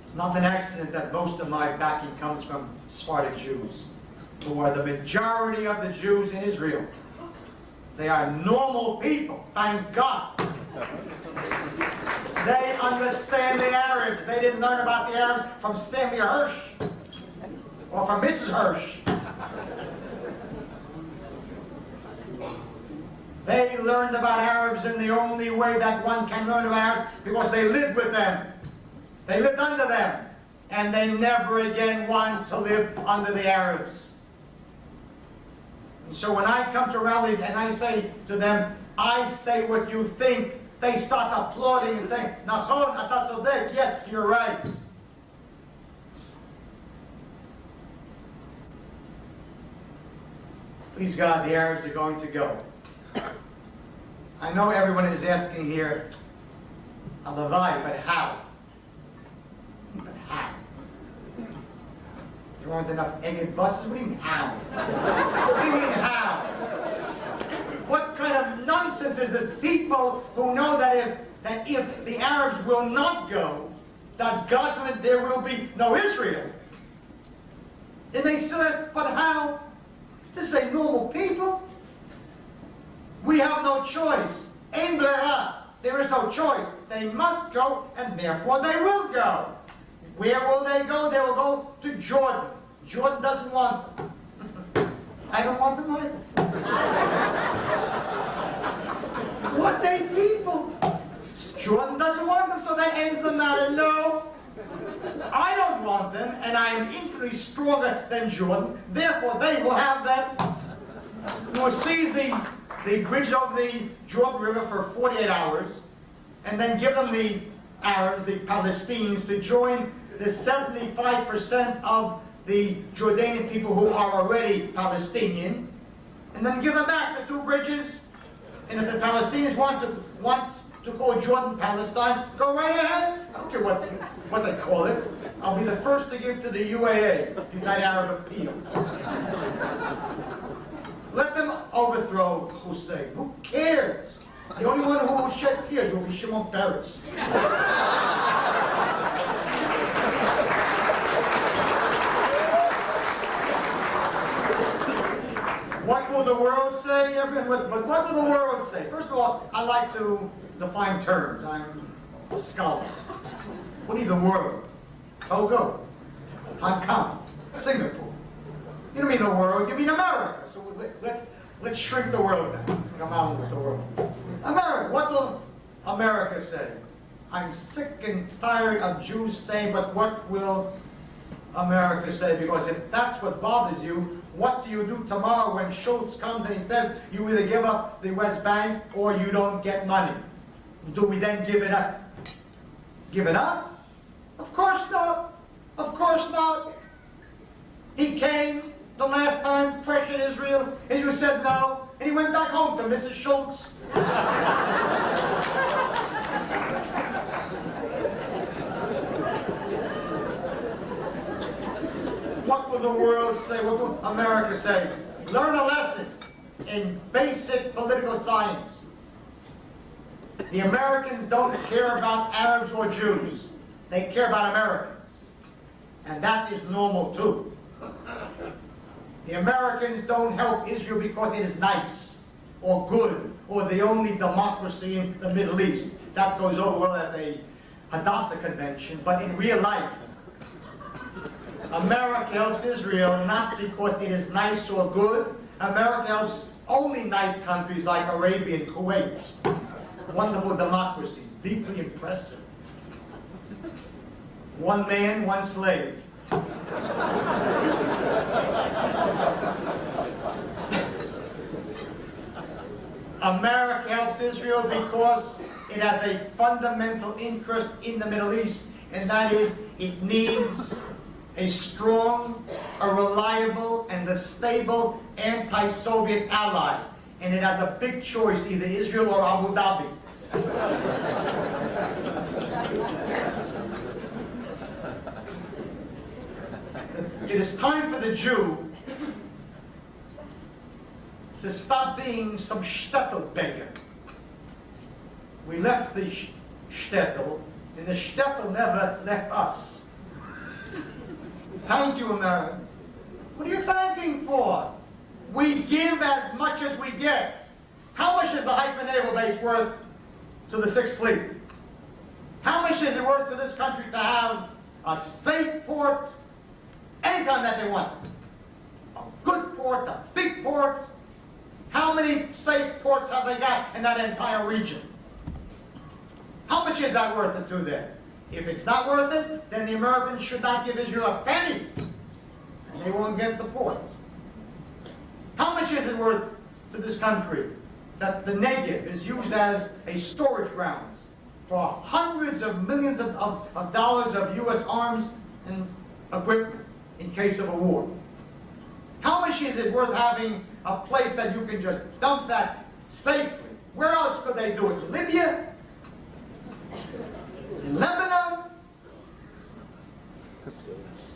It's not an accident that most of my backing comes from Sephardic Jews, who are the majority of the Jews in Israel. They are normal people, thank God. They understand the Arabs. They didn't learn about the Arabs from Stanley Hirsch or from Mrs. Hirsch. They learned about Arabs in the only way that one can learn about Arabs, because they lived with them. They lived under them. And they never again want to live under the Arabs. And so when I come to rallies and I say to them, I say what you think, they start applauding and saying, Nachon, ata tzodek, yes, you're right. Please God, the Arabs are going to go. I know everyone is asking here, Alavai, but how? But how? There aren't enough Egged buses? What do you mean how? What do you mean how? What kind of nonsense is this? People who know that if the Arabs will not go, that God forbid there will be no Israel. And they still ask, but how? This ain't normal people. We have no choice. Ein b'rera. There is no choice. They must go, and therefore they will go. Where will they go? They will go to Jordan. Jordan doesn't want them. I don't want them either. What they people? Jordan doesn't want them, so that ends the matter. No. I don't want them, and I am infinitely stronger than Jordan. Therefore, they will have them. We'll seize the bridge over the Jordan River for 48 hours, and then give them the Arabs, the Palestinians, to join the 75% of the Jordanian people who are already Palestinian, and then give them back the 2 bridges. And if the Palestinians want to call Jordan Palestine, go right ahead. I don't care what they call it. I'll be the first to give to the UAA, United Arab Appeal. Let them overthrow Hussein. Who cares? The only one who will shed tears will be Shimon Peres. What will the world say? But what will the world say? First of all, I like to define terms. I'm a scholar. What is the world? Togo, Hong Kong, Singapore. You don't mean the world, you mean America. So let's shrink the world down. Come on with the world. America. What will America say? I'm sick and tired of Jews saying, but what will America say? Because if that's what bothers you, what do you do tomorrow when Schultz comes and he says you either give up the West Bank or you don't get money? Do we then give it up? Give it up? Of course not. Of course not. He came the last time, pressured Israel. Israel said no, and he went back home to Mrs. Schultz. What will the world say? What will America say? Learn a lesson in basic political science. The Americans don't care about Arabs or Jews. They care about Americans. And that is normal too. The Americans don't help Israel because it is nice or good or the only democracy in the Middle East. That goes over well at a Hadassah convention, but in real life, America helps Israel not because it is nice or good. America helps only nice countries like Arabia and Kuwait. Wonderful democracies, deeply impressive. One man, one slave. America helps Israel because it has a fundamental interest in the Middle East, and that is it needs a strong, a reliable, and a stable anti-Soviet ally. and it has a big choice, either Israel or Abu Dhabi. It is time for the Jew to stop being some shtetl beggar. We left the shtetl, and the shtetl never left us. Thank you, America. What are you thanking for? We give as much as we get. How much is the Haifa Naval Base worth to the 6th Fleet? How much is it worth to this country to have a safe port anytime that they want? A good port, a big port. How many safe ports have they got in that entire region? How much is that worth it to them? If it's not worth it, then the Americans should not give Israel a penny, and they won't get the port. How much is it worth to this country that the Negev is used as a storage ground for hundreds of millions of dollars of U.S. arms and equipment in case of a war? How much is it worth having a place that you can just dump that safely? Where else could they do it? Libya? In Lebanon?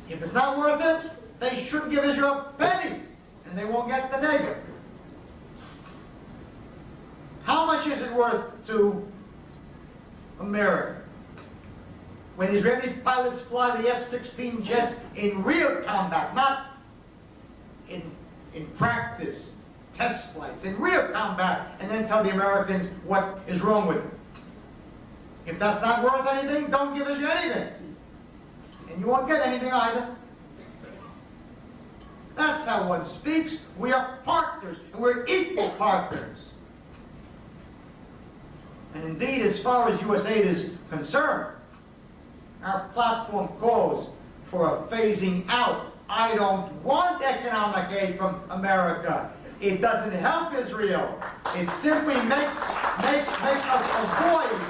If it's not worth it, they shouldn't give Israel a penny, and they won't get the Negev. How much is it worth to America when Israeli pilots fly the F-16 jets in real combat, not in practice, test flights, in real combat, and then tell the Americans what is wrong with them? If that's not worth anything, don't give us anything. And you won't get anything either. That's how one speaks. We are partners, and we're equal partners. And indeed, as far as U.S. aid is concerned, our platform calls for a phasing out. I don't want economic aid from America. It doesn't help Israel. It simply makes us avoid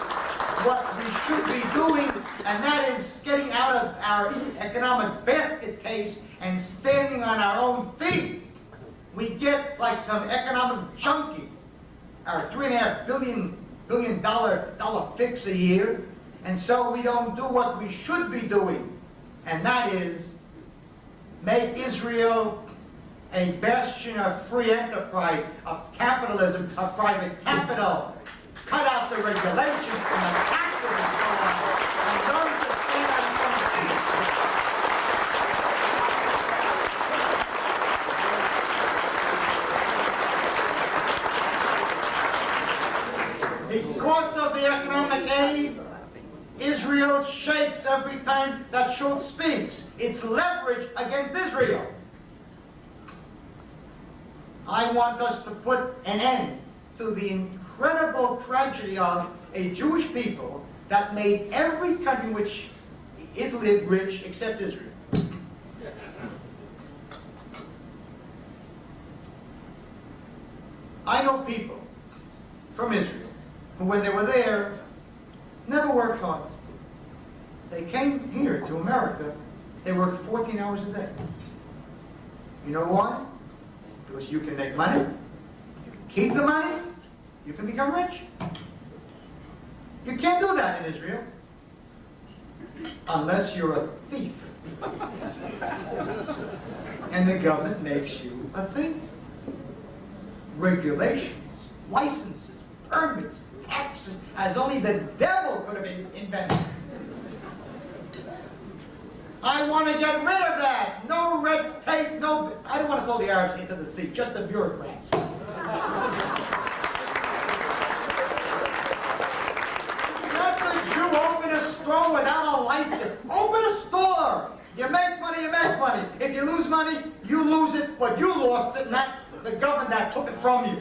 what we should be doing, and that is getting out of our economic basket case and standing on our own feet. We get like some economic junkie, our $3.5 billion fix a year, and so we don't do what we should be doing, and that is make Israel a bastion of free enterprise, of capitalism, of private capital. Cut out the regulations and the taxes and so on, and learn to stand on its own feet. Because of the economic aid, Israel shakes every time that Schultz speaks. It's leverage against Israel. I want us to put an end to the incredible tragedy of a Jewish people that made every country in which it lived rich except Israel. I know people from Israel who, when they were there, never worked hard. They came here to America, they worked 14 hours a day. You know why? Because you can make money, you can keep the money, you can become rich. You can't do that in Israel unless you're a thief. And the government makes you a thief. Regulations, licenses, permits, taxes, as only the devil could have invented. I want to get rid of that. No red tape, no... I don't want to throw the Arabs into the sea, just the bureaucrats. Let the Jew open a store without a license. Open a store. You make money, you make money. If you lose money, you lose it, but you lost it, not the government that took it from you.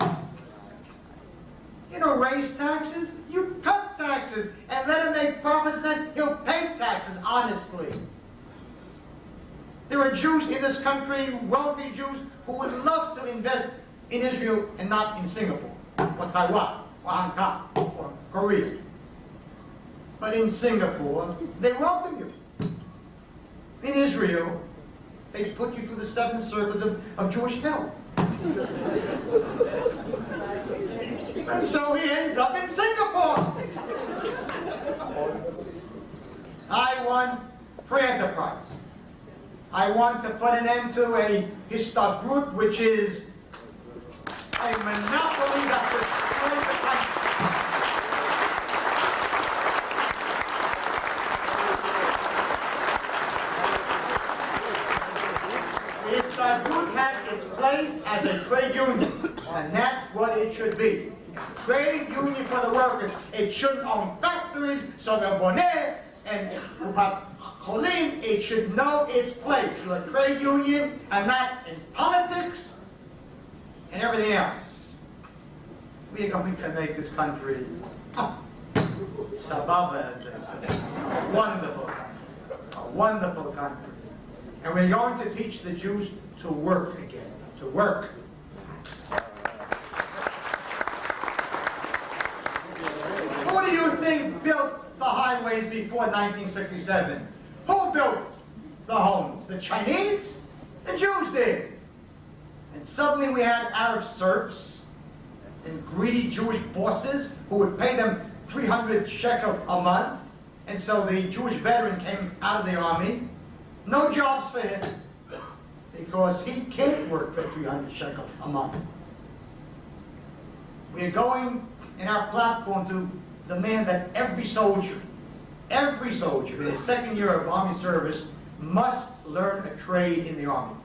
You don't raise taxes, you cut taxes, and let him make profits, then he'll pay taxes honestly. There are Jews in this country, wealthy Jews, who would love to invest in Israel and not in Singapore, or Taiwan, or Hong Kong, or Korea. But in Singapore, they welcome you. In Israel, they put you through the 7 circles of Jewish hell. And so he ends up in Singapore. I want free enterprise. I want to put an end to a Histadrut, which is a monopoly that destroys the country. Histadrut has its place as a trade union, and that's what it should be. Trade union for the workers. It shouldn't own factories, so the Bonet and Cholim, it should know its place. You're a trade union and not in politics and everything else. We are going to make this country sababa, as they say. A wonderful country. A wonderful country. And we're going to teach the Jews to work again. To work. Who do you think built the highways before 1967? Who built the homes? The Chinese? The Jews did. And suddenly we had Arab serfs and greedy Jewish bosses who would pay them 300 shekel a month. And so the Jewish veteran came out of the army. No jobs for him because he can't work for 300 shekel a month. We are going in our platform to demand that every soldier in his second year of army service must learn a trade in the army.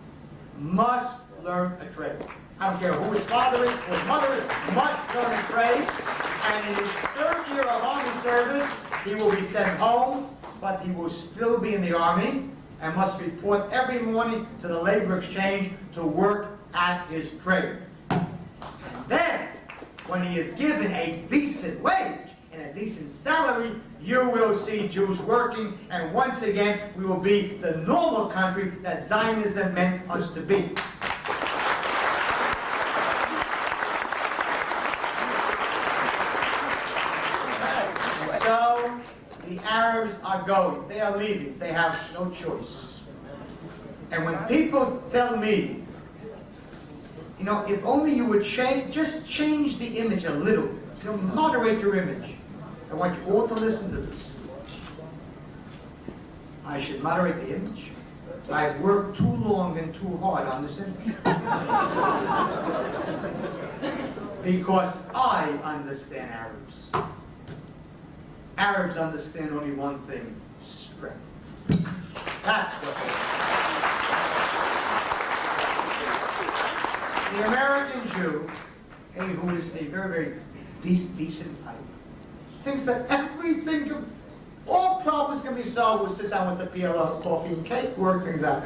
Must learn a trade. I don't care who his father is, who his mother is, must learn a trade. And in his third year of army service, he will be sent home, but he will still be in the army and must report every morning to the labor exchange to work at his trade. And then, when he is given a decent wage and a decent salary, you will see Jews working, and once again, we will be the normal country that Zionism meant us to be. So, the Arabs are going. They are leaving. They have no choice. And when people tell me, you know, if only you would just change the image a little bit, you know, moderate your image. I want you all to listen to this. I should moderate the image. I've worked too long and too hard on this image. Because I understand Arabs. Arabs understand only one thing: strength. That's what they The American Jew, who is a very, very decent type, thinks that all problems can be solved with sit down with the PLO, coffee and cake, work things out.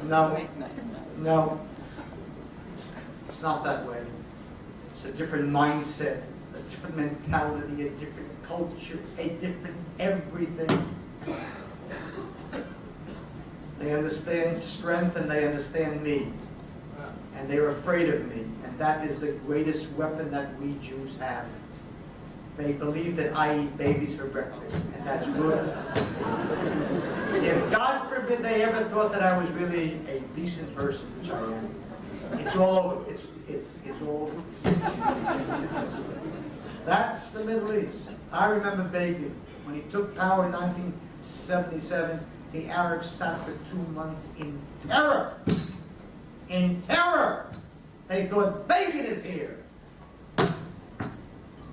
No. It's not that way. It's a different mindset, a different mentality, a different culture, a different everything. They understand strength and they understand me. And they're afraid of me. And that is the greatest weapon that we Jews have. They believe that I eat babies for breakfast, and that's good. If God forbid they ever thought that I was really a decent person, which I am, it's all over. It's all over. That's the Middle East. I remember Begin. When he took power in 1977, the Arabs sat for 2 months in terror. In terror. They thought, Begin is here.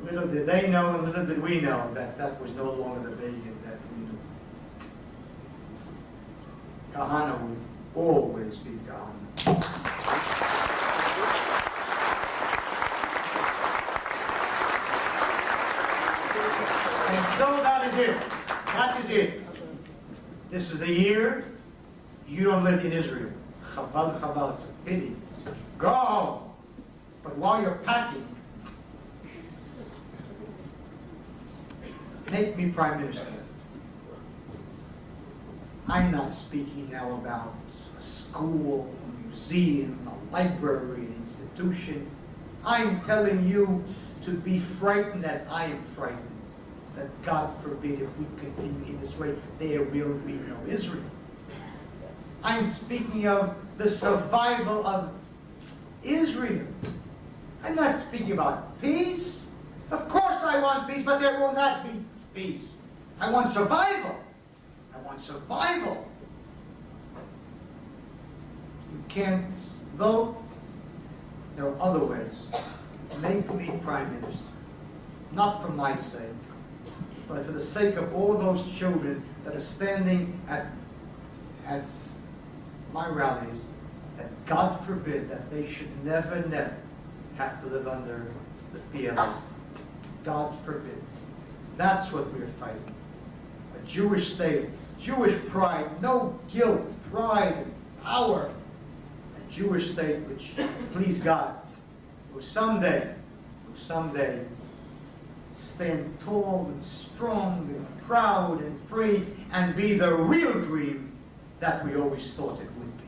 Little did they know, and little did we know, that that was no longer the Begin that we knew. Kahane would always be Kahane. And so that is it. That is it. This is the year you don't live in Israel. Chaval, it's a pity. Go home. But while you're packing, make me Prime Minister. I'm not speaking now about a school, a museum, a library, an institution. I'm telling you to be frightened as I am frightened. That God forbid, if we continue in this way, there will be no Israel. I'm speaking of the survival of Israel. I'm not speaking about peace. Of course I want peace, but there will not be peace. I want survival. I want survival. You can't vote. There are other ways. Make me prime minister. Not for my sake, but for the sake of all those children that are standing at my rallies, that God forbid that they should never have to live under the PLO. God forbid. That's what we're fighting. A Jewish state, Jewish pride, no guilt, pride, power. A Jewish state which, please God, will someday stand tall and strong and proud and free and be the real dream that we always thought it would be.